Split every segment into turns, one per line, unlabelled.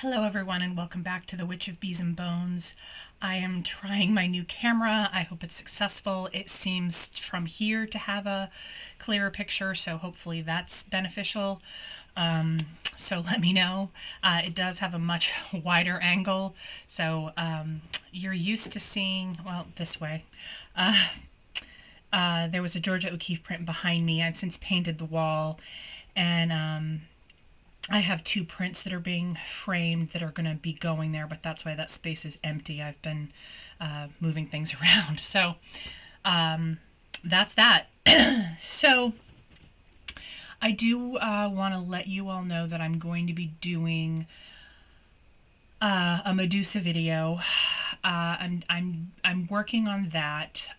Hello everyone and welcome back to the Witch of Bees and Bones. I am trying my new camera. I hope it's successful. It seems from here to have a clearer picture, so hopefully that's beneficial. So let me know. It does have a much wider angle, so you're used to seeing, well, this way. There was a Georgia O'Keeffe print behind me. I've since painted the wall, and I have two prints that are being framed that are going to be going there, but that's why that space is empty. I've been moving things around. So that's that. So I do want to let you all know that I'm going to be doing a Medusa video. I'm working on that.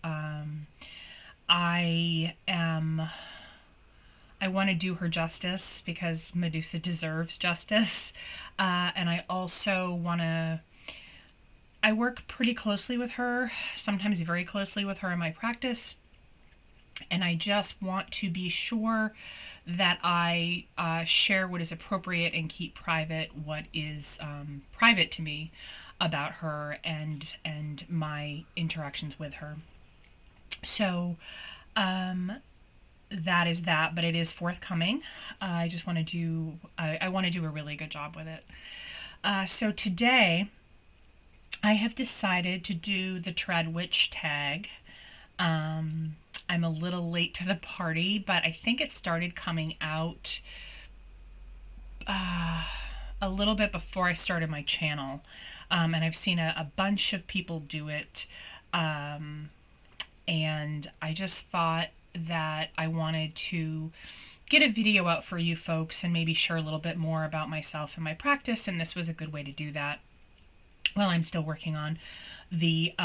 I want to do her justice because Medusa deserves justice. And I also want to... I work pretty closely with her, sometimes very closely with her in my practice. And I just want to be sure that I share what is appropriate and keep private what is private to me about her and my interactions with her. So, that is that, but it is forthcoming. I just want to do, I want to do a really good job with it. So today, I have decided to do the Trad Witch tag. I'm a little late to the party, but I think it started coming out a little bit before I started my channel. And I've seen a bunch of people do it. And I just thought that I wanted to get a video out for you folks and maybe share a little bit more about myself and my practice, and this was a good way to do that. Well, I'm still working on the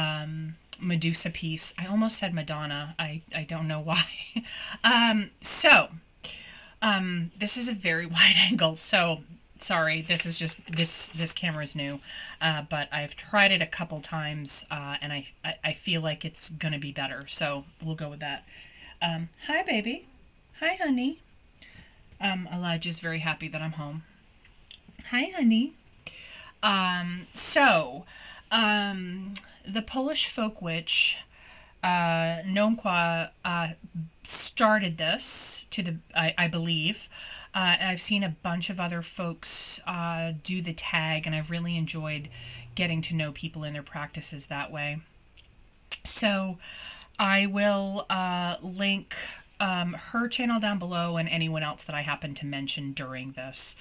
Medusa piece. I almost said Madonna. I don't know why. This is a very wide angle, so sorry, this is just, this camera is new, but I've tried it a couple times, and I feel like it's gonna be better, so we'll go with that. Hi, baby. Hi, honey. Elijah's very happy that I'm home. Hi, honey. The Polish folk witch, Nomqua, started this, I believe. I've seen a bunch of other folks do the tag, and I've really enjoyed getting to know people in their practices that way. So I will link her channel down below and anyone else that I happen to mention during this,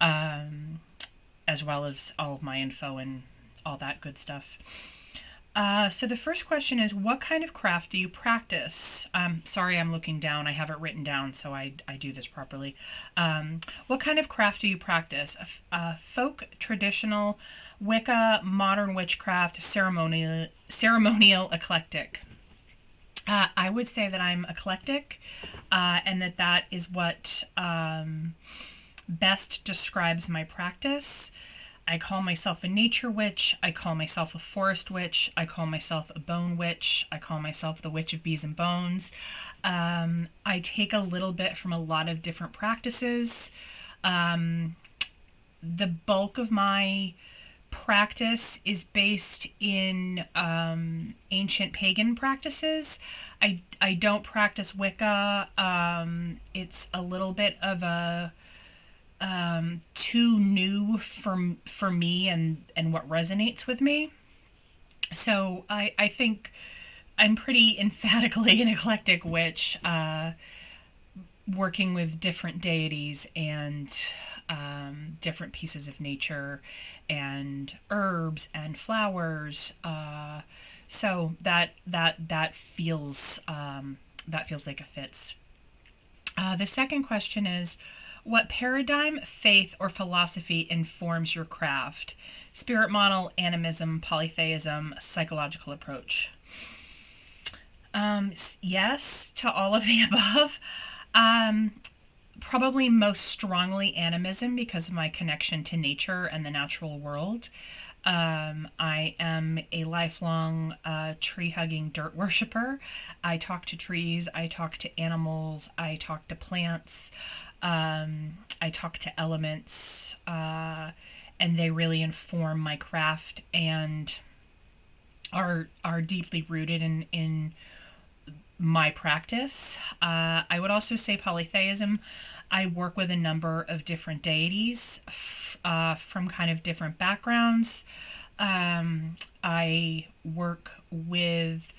as well as all of my info and all that good stuff. So the first question is, what kind of craft do you practice? Sorry, I'm looking down. I have it written down so I do this properly. What kind of craft do you practice? Folk, traditional, Wicca, modern witchcraft, ceremonial, eclectic. I would say that I'm eclectic, and that is what best describes my practice. I call myself a nature witch, I call myself a forest witch, I call myself a bone witch, I call myself the Witch of Bees and Bones. I take a little bit from a lot of different practices. The bulk of my practice is based in ancient pagan practices. I don't practice Wicca. It's a little bit of a too new for me and what resonates with me. So I think I'm pretty emphatically an eclectic witch, working with different deities and different pieces of nature and herbs and flowers. So that feels like it fits. The second question is, what paradigm, faith, or philosophy informs your craft? Spirit model, animism, polytheism, psychological approach. Yes to all of the above. Probably most strongly animism because of my connection to nature and the natural world. I am a lifelong tree-hugging dirt worshiper. I talk to trees, I talk to animals, I talk to plants, I talk to elements, and they really inform my craft and are deeply rooted in my practice. I would also say polytheism. I work with a number of different deities from kind of different backgrounds. I work with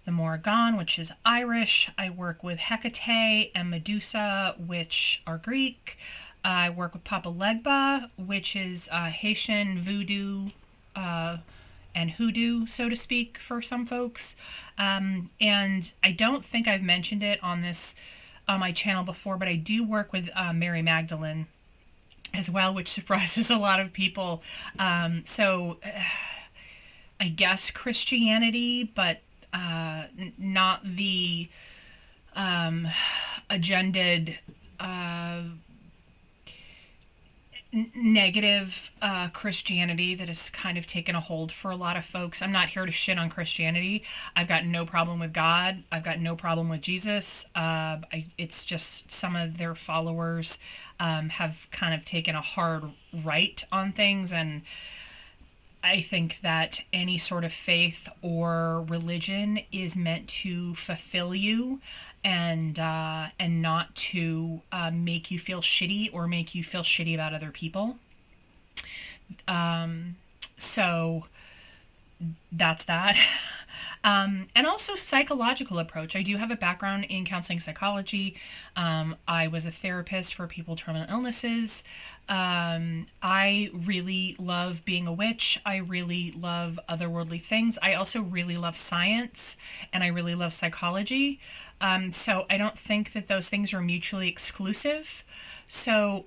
the Morrigan, which is Irish. I work with Hecate and Medusa, which are Greek. I work with Papa Legba, which is Haitian voodoo and hoodoo, so to speak, for some folks. And I don't think I've mentioned it on this on my channel before, but I do work with Mary Magdalene as well, which surprises a lot of people. So I guess Christianity, but not the agended negative Christianity that has kind of taken a hold for a lot of folks. I'm not here to shit on Christianity. I've got no problem with God. I've got no problem with Jesus. It's just some of their followers have kind of taken a hard right on things, and I think that any sort of faith or religion is meant to fulfill you and not to make you feel shitty or make you feel shitty about other people. So that's that. And also psychological approach. I do have a background in counseling psychology. I was a therapist for people with terminal illnesses. I really love being a witch. I really love otherworldly things. I also really love science, and I really love psychology. So I don't think that those things are mutually exclusive. So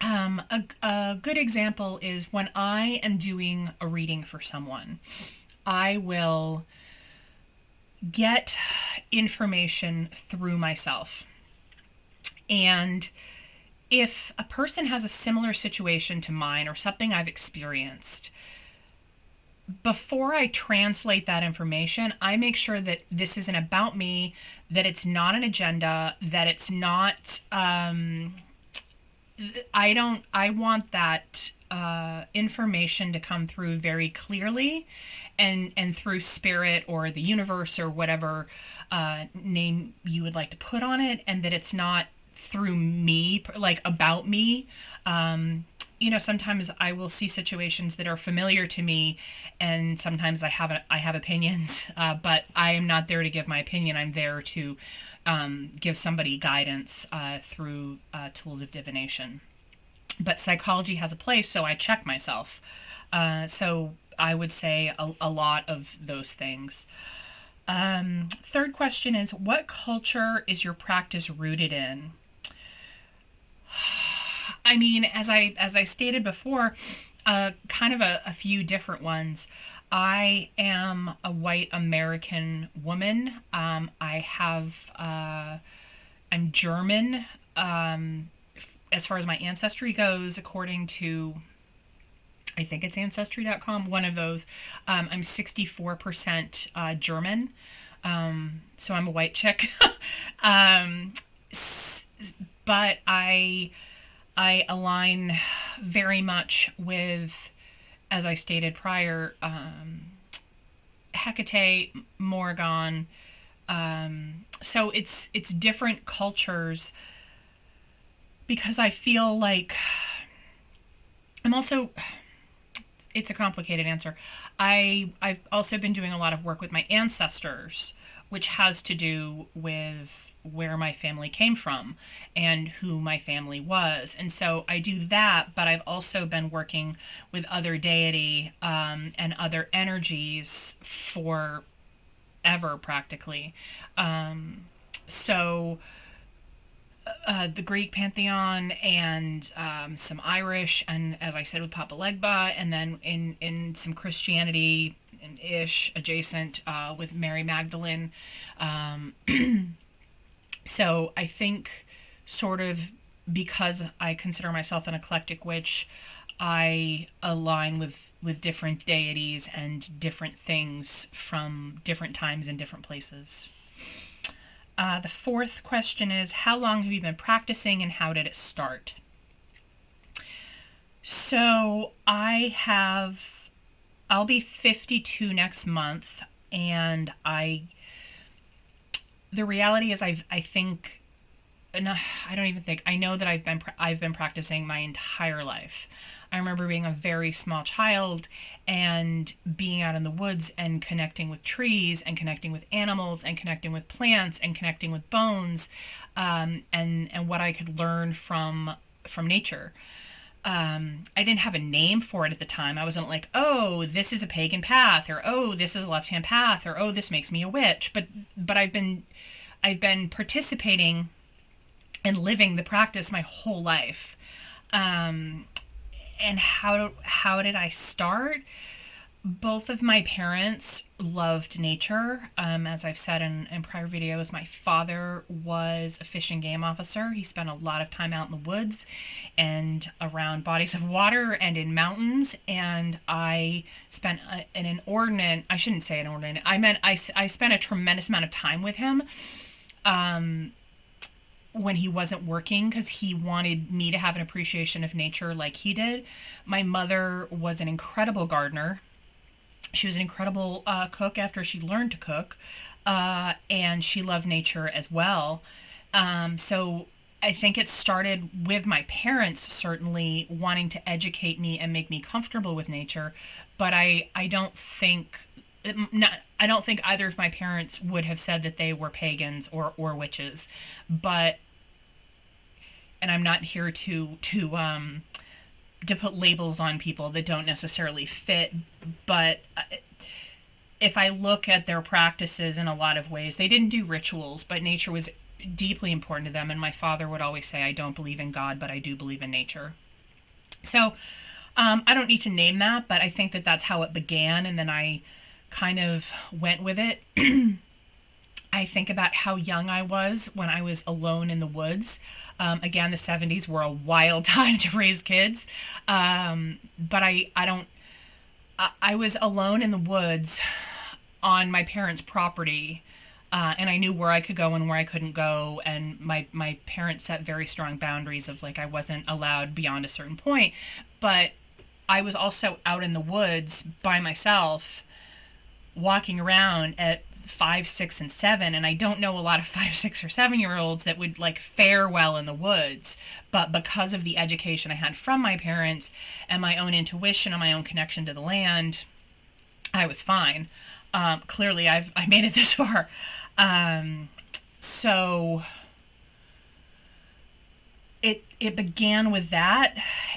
a good example is when I am doing a reading for someone, I will get information through myself. And if a person has a similar situation to mine or something I've experienced, before I translate that information, I make sure that this isn't about me, that it's not an agenda, that it's not, I want that information to come through very clearly and through spirit or the universe or whatever name you would like to put on it, and that it's not through me, like about me. Sometimes I will see situations that are familiar to me, and sometimes I have opinions, but I am not there to give my opinion. I'm there to give somebody guidance through tools of divination. But psychology has a place, so I check myself. So I would say a lot of those things. Third question is, what culture is your practice rooted in? I mean, as I stated before, kind of a few different ones. I am a white American woman. I'm German. As far as my ancestry goes, according to, I think it's Ancestry.com, one of those, I'm 64% German. So I'm a white chick. But I align very much with, as I stated prior, Hecate, Morrigan. So it's different cultures, because I feel like I'm also, it's a complicated answer. I've also been doing a lot of work with my ancestors, which has to do with where my family came from and who my family was. And so I do that, but I've also been working with other deity and other energies forever, practically. So the Greek pantheon and some Irish, and as I said with Papa Legba, and then in some Christianity ish adjacent with Mary Magdalene. So I think, sort of, because I consider myself an eclectic witch, I align with different deities and different things from different times and different places. The fourth question is, how long have you been practicing and how did it start? So I'll be 52 next month, and the reality is I think, no, I don't even think, I know that I've been practicing my entire life. I remember being a very small child and being out in the woods and connecting with trees and connecting with animals and connecting with plants and connecting with bones, and what I could learn from nature. I didn't have a name for it at the time. I wasn't like, oh, this is a pagan path, or oh, this is a left-hand path, or oh, this makes me a witch. But I've been participating and living the practice my whole life. And how did I start? Both of my parents loved nature. As I've said in prior videos, my father was a fish and game officer. He spent a lot of time out in the woods and around bodies of water and in mountains. And I spent an inordinate, I shouldn't say inordinate, I meant I spent a tremendous amount of time with him when he wasn't working, because he wanted me to have an appreciation of nature like he did. My mother was an incredible gardener. She was an incredible cook after she learned to cook, and she loved nature as well. So I think it started with my parents certainly wanting to educate me and make me comfortable with nature, but I don't think I don't think either of my parents would have said that they were pagans or witches, but, and I'm not here to put labels on people that don't necessarily fit, but if I look at their practices in a lot of ways, they didn't do rituals, but nature was deeply important to them. And my father would always say, I don't believe in God, but I do believe in nature. So I don't need to name that, but I think that that's how it began. And then I kind of went with it. I think about how young I was when I was alone in the woods. Again, the 70s were a wild time to raise kids. But I was alone in the woods on my parents' property, and I knew where I could go and where I couldn't go. And my parents set very strong boundaries of, like, I wasn't allowed beyond a certain point. But I was also out in the woods by myself, walking around at 5, 6, and 7, and I don't know a lot of 5, 6, or 7-year-olds that would like fare well in the woods. But because of the education I had from my parents and my own intuition and my own connection to the land, I was fine. Clearly, I made it this far. So it began with that,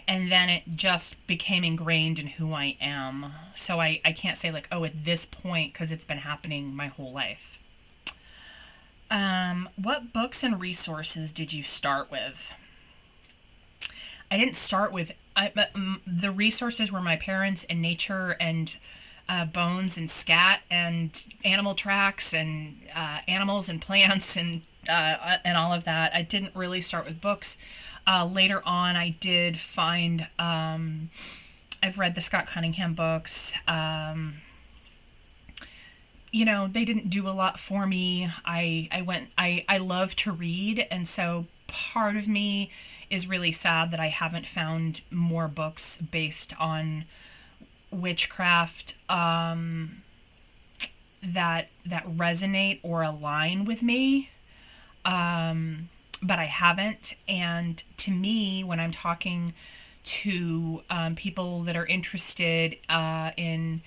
and then it just became ingrained in who I am. So I can't say like, oh, at this point, because it's been happening my whole life. What books and resources did you start with? I didn't start with, the resources were my parents and nature and bones and scat and animal tracks and animals and plants and all of that. I didn't really start with books. Later on, I did find, I've read the Scott Cunningham books. They didn't do a lot for me. I love to read, and so part of me is really sad that I haven't found more books based on witchcraft that resonate or align with me. But I haven't. And to me, when I'm talking to people that are interested in,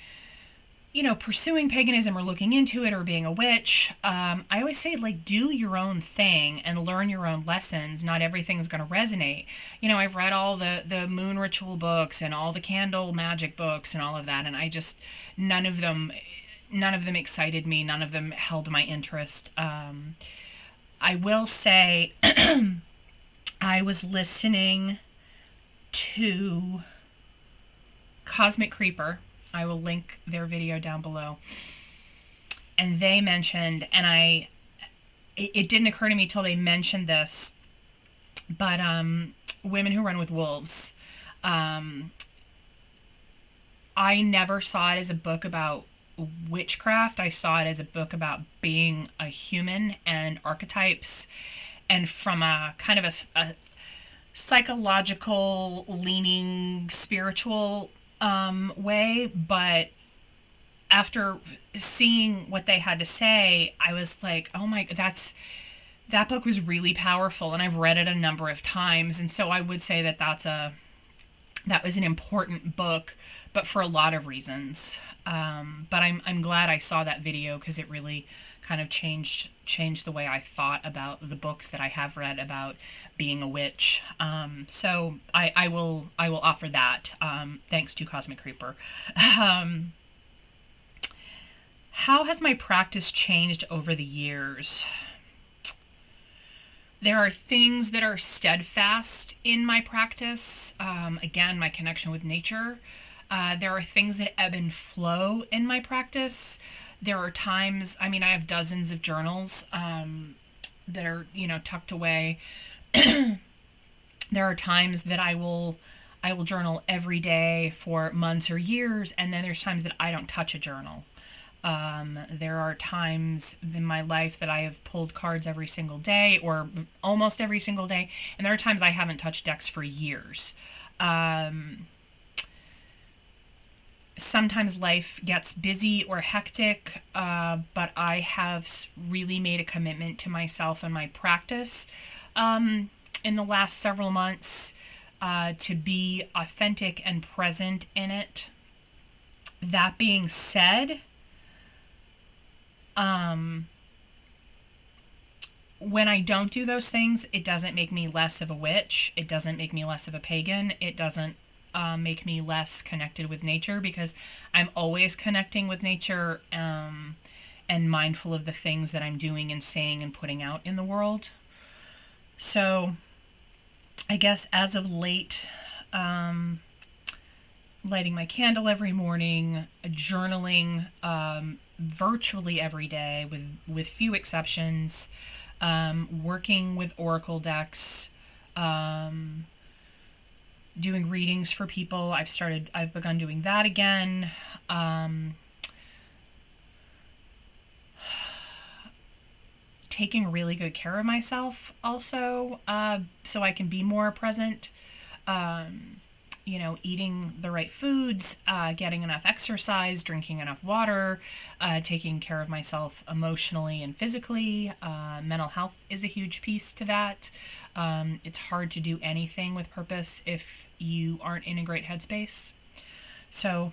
pursuing paganism or looking into it or being a witch, I always say, like, do your own thing and learn your own lessons. Not everything's going to resonate. I've read all the moon ritual books and all the candle magic books and all of that, and none of them excited me. None of them held my interest. I will say I was listening to Cosmic Creeper. I will link their video down below. And they mentioned, and it didn't occur to me till they mentioned this, but Women Who Run with Wolves. I never saw it as a book about witchcraft. I saw it as a book about being a human and archetypes, and from a kind of a psychological leaning spiritual way, but after seeing what they had to say, I was like, oh my, that book was really powerful, and I've read it a number of times, and so I would say that that was an important book, but for a lot of reasons. But I'm glad I saw that video because it really kind of changed the way I thought about the books that I have read about being a witch. So I will offer that. Thanks to Cosmic Creeper. Um, how has my practice changed over the years? There are things that are steadfast in my practice. Again, my connection with nature. There are things that ebb and flow in my practice. There are times, I mean, I have dozens of journals that are, tucked away. There are times that I will journal every day for months or years, and then there's times that I don't touch a journal. There are times in my life that I have pulled cards every single day or almost every single day, and there are times I haven't touched decks for years. Sometimes life gets busy or hectic, but I have really made a commitment to myself and my practice in the last several months to be authentic and present in it. That being said, when I don't do those things, it doesn't make me less of a witch. It doesn't make me less of a pagan. It doesn't make me less connected with nature, because I'm always connecting with nature and mindful of the things that I'm doing and saying and putting out in the world. So I guess as of late, lighting my candle every morning, journaling virtually every day with few exceptions, working with oracle decks, doing readings for people. I've begun doing that again. Taking really good care of myself also, so I can be more present. Eating the right foods, getting enough exercise, drinking enough water, taking care of myself emotionally and physically. Mental health is a huge piece to that. It's hard to do anything with purpose if you aren't in a great headspace. So,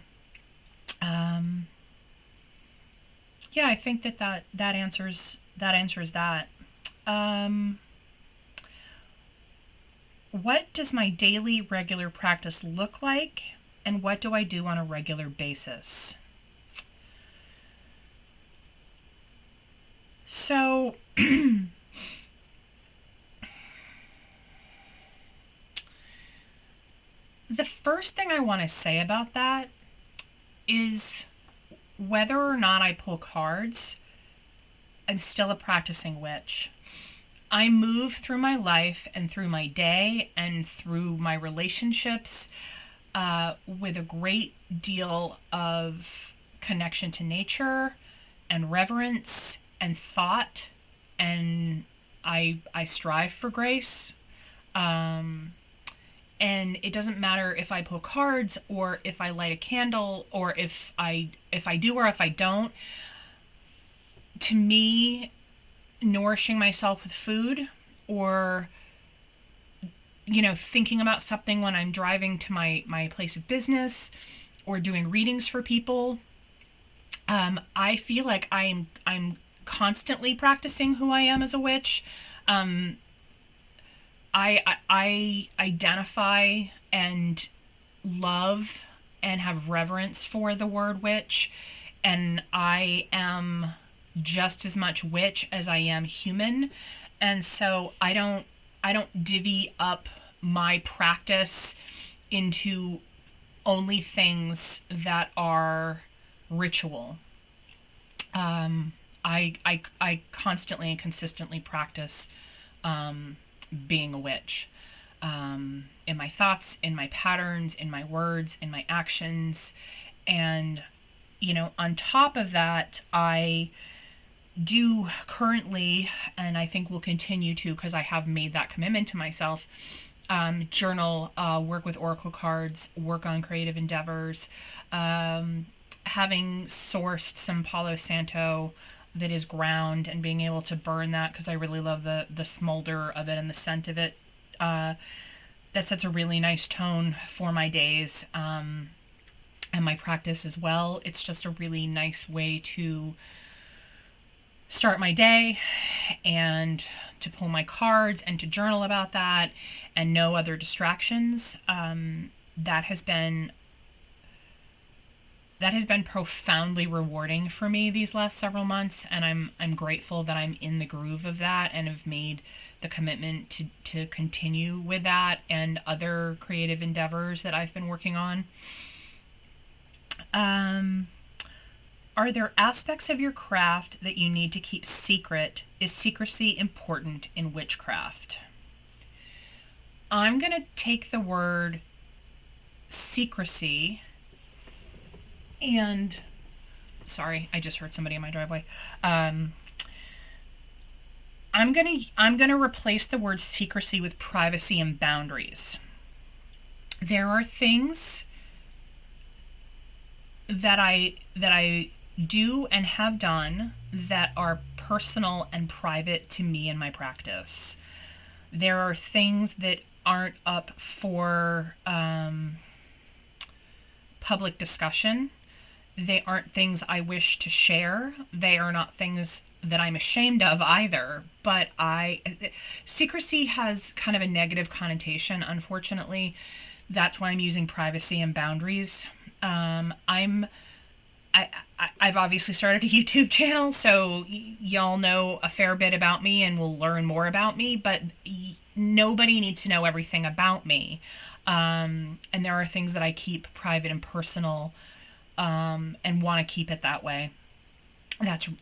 yeah, I think that answers that. What does my daily regular practice look like, and what do I do on a regular basis? So, the first thing I want to say about that is whether or not I pull cards, I'm still a practicing witch. I move through my life and through my day and through my relationships with a great deal of connection to nature and reverence and thought, and I strive for grace. And it doesn't matter if I pull cards or if I light a candle or if I do or if I don't. To me, nourishing myself with food or thinking about something when I'm driving to my place of business or doing readings for people, I feel like I'm constantly practicing who I am as a witch. I identify and love and have reverence for the word witch, and I am just as much witch as I am human. And so I don't divvy up my practice into only things that are ritual. I constantly and consistently practice being a witch, in my thoughts, in my patterns, in my words, in my actions. And on top of that, I do currently, and I think will continue to, because I have made that commitment to myself, journal, work with oracle cards, work on creative endeavors, having sourced some Palo Santo that is ground and being able to burn that because I really love the smolder of it and the scent of it. Uh, that sets a really nice tone for my days, and my practice as well. It's just a really nice way to start my day and to pull my cards and to journal about that and no other distractions. That has been profoundly rewarding for me these last several months, and I'm grateful that I'm in the groove of that and have made the commitment to continue with that and other creative endeavors that I've been working on. Are there aspects of your craft that you need to keep secret? Is secrecy important in witchcraft? I'm going to take the word secrecy and... Sorry, I just heard somebody in my driveway. I'm gonna replace the word secrecy with privacy and boundaries. There are things that I do and have done that are personal and private to me and my practice. There are things that aren't up for public discussion. They aren't things I wish to share. They are not things that I'm ashamed of either. But secrecy has kind of a negative connotation, unfortunately. That's why I'm using privacy and boundaries. I've obviously started a YouTube channel, so y'all know a fair bit about me and will learn more about me, but nobody needs to know everything about me. And there are things that I keep private and personal, and want to keep it that way.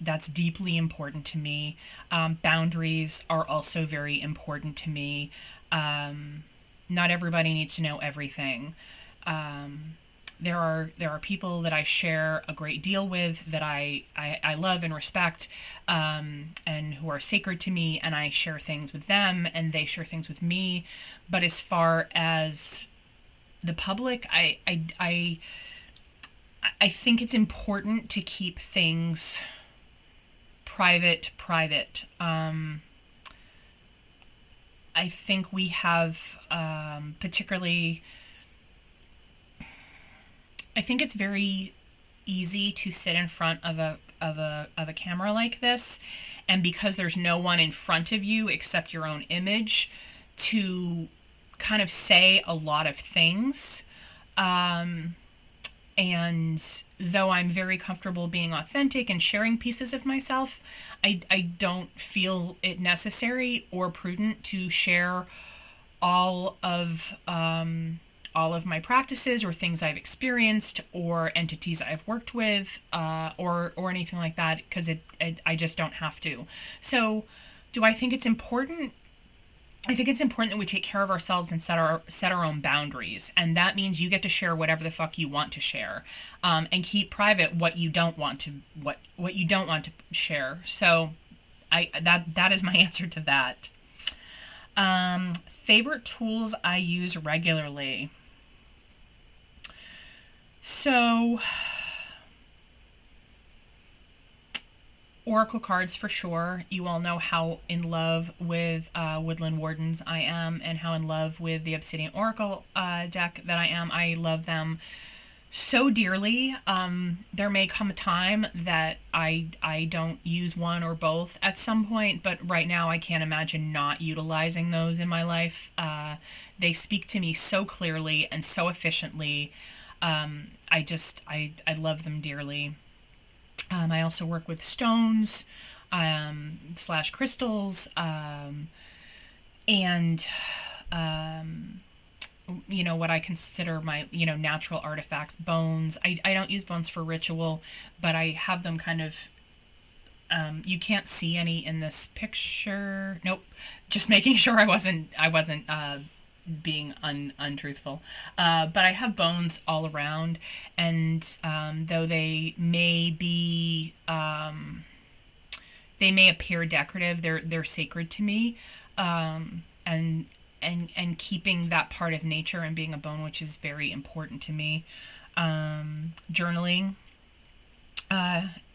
That's deeply important to me. Boundaries are also very important to me. Not everybody needs to know everything. There are people that I share a great deal with that I love and respect, and who are sacred to me, and I share things with them and they share things with me. But as far as the public, I think it's important to keep things private. I think we have, particularly, I think it's very easy to sit in front of a camera like this, and because there's no one in front of you except your own image, to kind of say a lot of things. And though I'm very comfortable being authentic and sharing pieces of myself, I don't feel it necessary or prudent to share all of my practices or things I've experienced or entities I've worked with, or anything like that, because I just don't have to. So, do I think it's important? I think it's important that we take care of ourselves and set our own boundaries, and that means you get to share whatever the fuck you want to share, and keep private what you don't want to share. So, that is my answer to that. Favorite tools I use regularly. So, oracle cards for sure. You all know how in love with Woodland Wardens I am, and how in love with the Obsidian Oracle deck that I am. I love them so dearly. There may come a time that I don't use one or both at some point, but right now I can't imagine not utilizing those in my life. They speak to me so clearly and so efficiently. I love them dearly. I also work with stones, slash crystals, and what I consider my, natural artifacts, bones. I don't use bones for ritual, but I have them kind of, you can't see any in this picture. Nope. Just making sure I wasn't being untruthful. But I have bones all around, and though they may appear decorative, they're sacred to me, and and keeping that part of nature and being a bone witch is very important to me. Journaling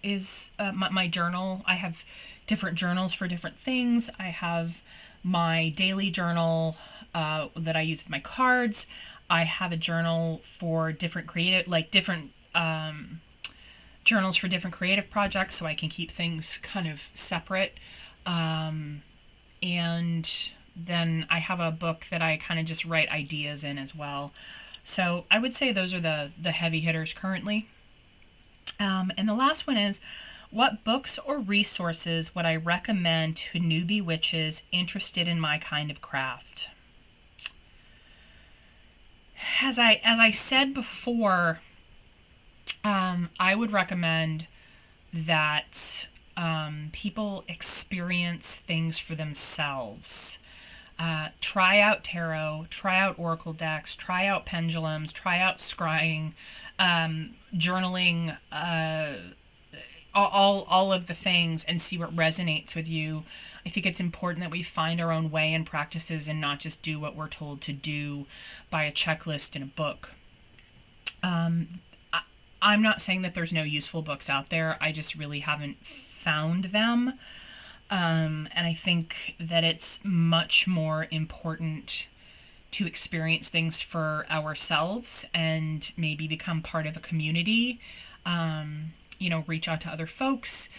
is my journal. I have different journals for different things. I have my daily journal that I use with my cards. I have a journal for different creative, like different journals for different creative projects, so I can keep things kind of separate. And then I have a book that I kind of just write ideas in as well. So I would say those are the heavy hitters currently. And the last one is, what books or resources would I recommend to newbie witches interested in my kind of craft? As I said before, I would recommend that people experience things for themselves. Try out tarot, try out oracle decks, try out pendulums, try out scrying, journaling, all of the things, and see what resonates with you. I think it's important that we find our own way and practices and not just do what we're told to do by a checklist in a book. I'm not saying that there's no useful books out there. I just really haven't found them. And I think that it's much more important to experience things for ourselves and maybe become part of a community. Reach out to other folks.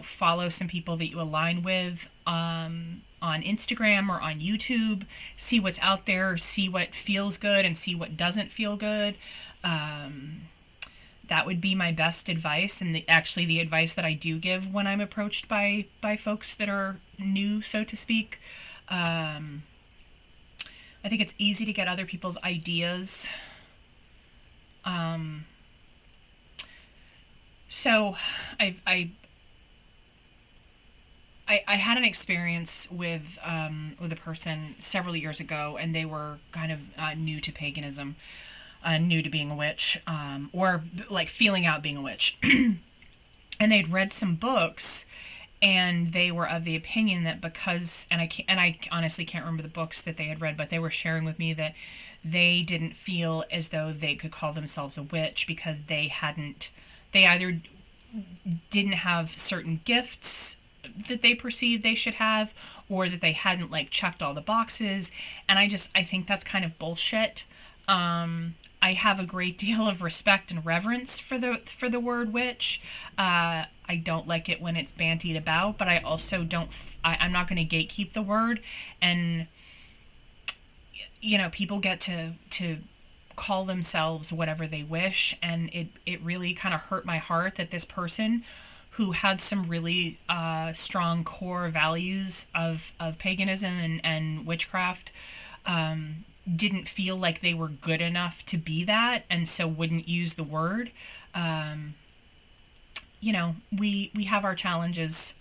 Follow some people that you align with on Instagram or on YouTube. See what's out there, see what feels good and see what doesn't feel good. That would be my best advice, and the advice that I do give when I'm approached by folks that are new, so to speak. I think it's easy to get other people's ideas. So I had an experience with a person several years ago, and they were kind of new to paganism, new to being a witch, or like feeling out being a witch. And they'd read some books, and they were of the opinion that because, and I honestly can't remember the books that they had read, but they were sharing with me that they didn't feel as though they could call themselves a witch because they either didn't have certain gifts that they perceived they should have, or that they hadn't like checked all the boxes. And I think that's kind of bullshit. I have a great deal of respect and reverence for the word witch. I don't like it when it's bantied about, but I also I'm not going to gatekeep the word. And people get to call themselves whatever they wish, and it really kind of hurt my heart that this person who had some really strong core values of paganism and witchcraft didn't feel like they were good enough to be that, and so wouldn't use the word. We have our challenges,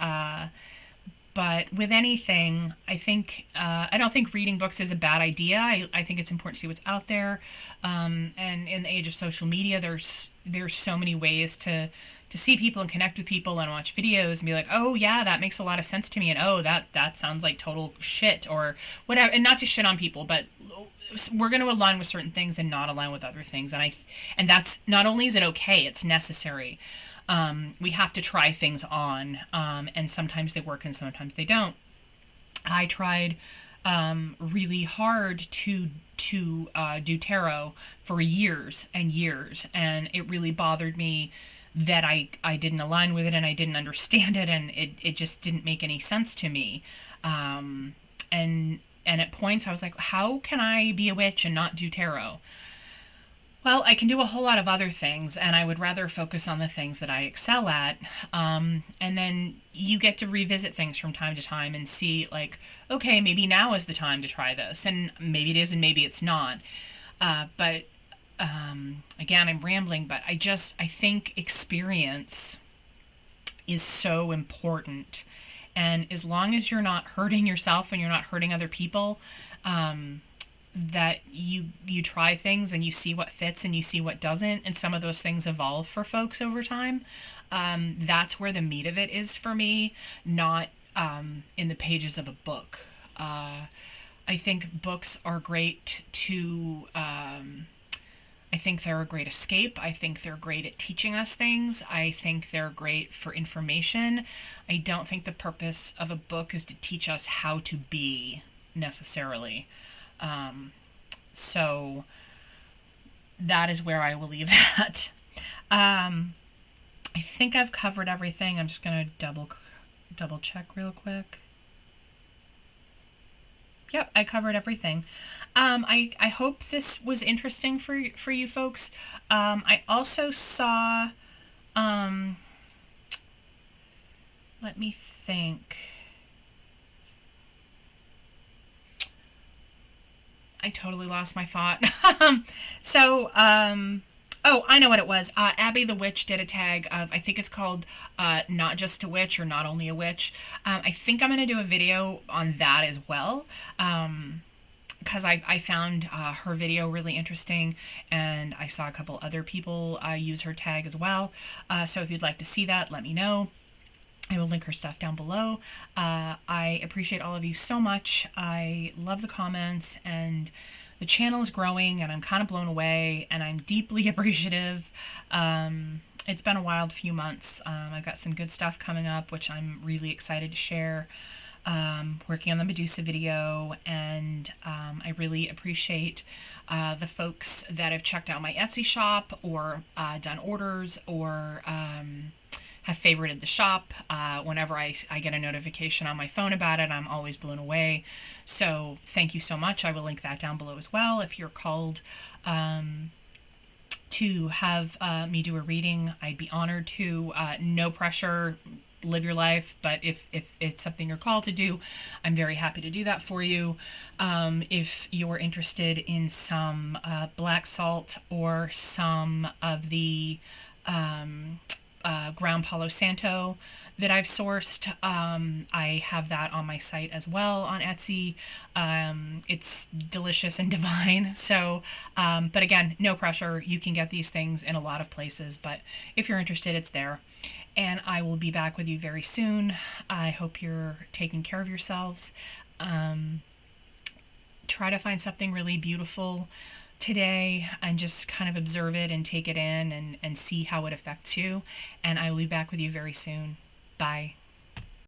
but with anything, I think I don't think reading books is a bad idea. I think it's important to see what's out there, and in the age of social media, there's so many ways to see people and connect with people and watch videos and be like, oh yeah, that makes a lot of sense to me, and oh, that sounds like total shit or whatever. And not to shit on people, but we're going to align with certain things and not align with other things. And that's, not only is it okay, it's necessary. We have to try things on, and sometimes they work and sometimes they don't. I tried really hard to do tarot for years and years, and it really bothered me that I didn't align with it and I didn't understand it, and it just didn't make any sense to me. And at points I was like, how can I be a witch and not do tarot? Well, I can do a whole lot of other things, and I would rather focus on the things that I excel at. And then you get to revisit things from time to time and see, like, okay, maybe now is the time to try this, and maybe it is and maybe it's not. But again, I'm rambling, but I think experience is so important. And as long as you're not hurting yourself and you're not hurting other people, that you try things and you see what fits and you see what doesn't, and some of those things evolve for folks over time. That's where the meat of it is for me, not in the pages of a book. I think books are great to, I think they're a great escape. I think they're great at teaching us things. I think they're great for information. I don't think the purpose of a book is to teach us how to be necessarily. So that is where I will leave that. I think I've covered everything. I'm just gonna double check real quick. Yep, I covered everything. I hope this was interesting for you folks. I also saw, um, let me think. I totally lost my thought. so, oh, I know what it was. Abby the Witch did a tag of, I think it's called Not Just a Witch or Not Only a Witch. I think I'm going to do a video on that as well. Because I found her video really interesting, and I saw a couple other people use her tag as well. So if you'd like to see that, let me know. I will link her stuff down below. I appreciate all of you so much. I love the comments, and the channel is growing, and I'm kind of blown away, and I'm deeply appreciative. It's been a wild few months. I've got some good stuff coming up, which I'm really excited to share. Working on the Medusa video, and I really appreciate the folks that have checked out my Etsy shop, or done orders, or have favorited the shop. Whenever I get a notification on my phone about it, I'm always blown away. So thank you so much. I will link that down below as well. If you're called to have me do a reading, I'd be honored to. No pressure. Live your life, but if it's something you're called to do, I'm very happy to do that for you. If you're interested in some black salt or some of the ground Palo Santo that I've sourced, I have that on my site as well on Etsy. It's delicious and divine. So, but again, no pressure. You can get these things in a lot of places, but if you're interested, it's there. And I will be back with you very soon. I hope you're taking care of yourselves. Try to find something really beautiful today and just kind of observe it and take it in, and see how it affects you. And I will be back with you very soon. Bye.